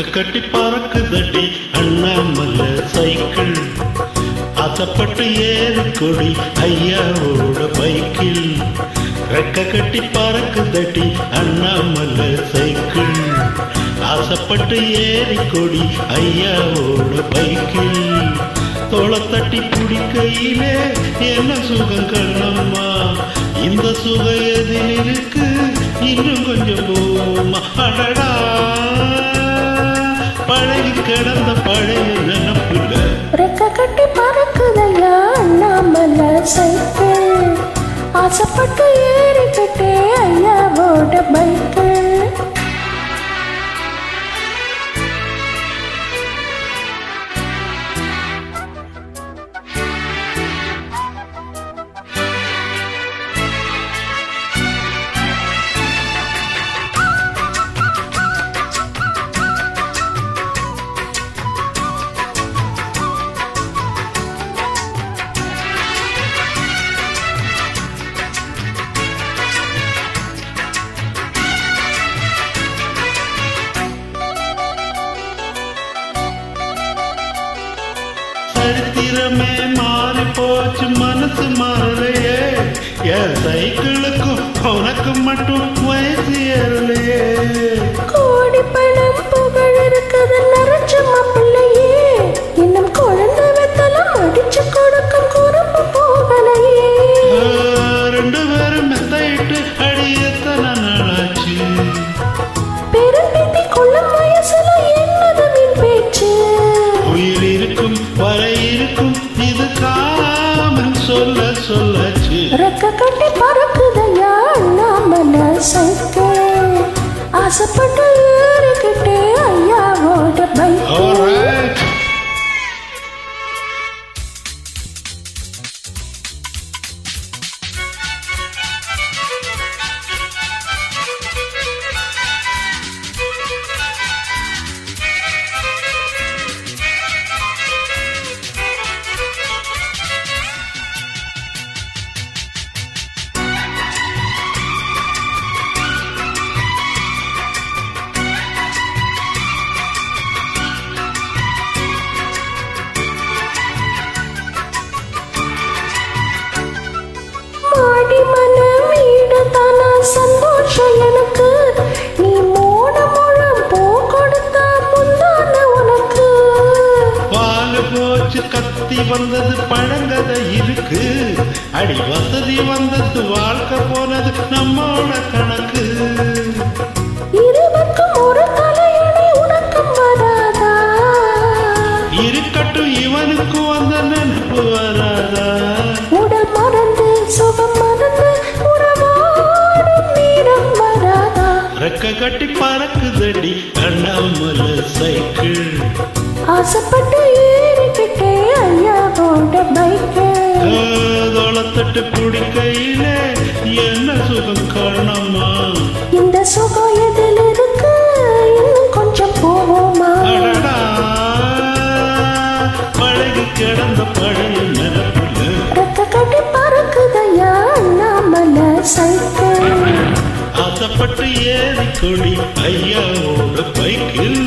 ரெக்க கட்டி பறக்குதடி அண்ணாமலை சைக்கிள், ஆசைப்பட்டு ஏறிக்கொடி ஐயாவோட பைக்கில். ரெக்க கட்டி பறக்குதடி அண்ணாமலை சைக்கிள், ஆசைப்பட்டு ஏறிக்கொடி ஐயாவோட பைக்கில். தோளை தட்டி பிடிக்கையிலே என்ன சுகம் கண்ணம்மா, இந்த சுகம் எதில் இருக்கு இன்னும் கொஞ்சம் போமா. அடடா பழகி கிடந்த பழைய நினப்புல ரெக்க கட்டி பறக்குதையா அண்ணாமலை சைக்கிள், ஆசைப்பட்டு ஏறிக்கிட்டே ஐயாவோட பைக்கு. சரித்திரமே மாறி போச்சு மனசு மாறலையே, என் சைக்கிளுக்கும் உனக்கு மட்டும் வயசு ஏறலையே. கோடி பணம் புகழ் இருக்குது நிறைச்ச மாப்பிள்ளையே, இன்னும் குழந்தை வெத்தலம் அடிச்சு கொடுக்கும் குறும்பு போகலையே. ரெண்டு பேரும் மெத்தையிட்டு அடி எத்தனை நாளாச்சு, பெரும்பேத்தி கொள்ளும் வயசுல என்னது வீண் பேச்சு. உயிர் இருக்கும் வரை இருக்கும் இது காமன் சொல்ல சொல்லாச்சு. ரெக்க கட்டி பறக்குதையா அண்ணாமலை சைக்கிள், ஆசைப்பட்டு ஏறிக்கிட்டே ஐயாவோட பைக்கு. மாடி மன வீடு தானா சந்தோஷம் எனக்கு, நீ மூண முழம் பூ கொடுத்தா முந்தான உனக்கு. பாலு போச்சு கத்தி வந்தது பழங்கதை இருக்கு, அடி வசதி வந்தது வாழ்க்கை போனது நம்மோட கணக்கு. இருவருக்கும் ஒரு தலையணை உனக்கும் வராதா, இருக்கட்டும் இவனுக்கு வந்த நினைப்பு வராதா. உடல் மறந்து சுகம் மறந்து உறவாடும் நேரம் வராதா. ரெக்க கட்டி பறக்குதடி அண்ணாமலை சைக்கிள், ஆசைப்பட்டு ஏறிக்கிட்டே ஐயாவோட பைக்கு. தோளத்தட்டு குடிக்கையில என்ன சுகம் காரணமா, இந்த சுகம் எதில் இருக்கு இன்னும் கொஞ்சம் போவோமா. அடடா பழகி கிடந்த பழைய நினைப்புல ரெக்க கட்டி பறக்குதையா அண்ணாமலை சைக்கிள், ஆசைப்பட்டு ஏறிக்கொடி ஐயாவோட பைக்கில்.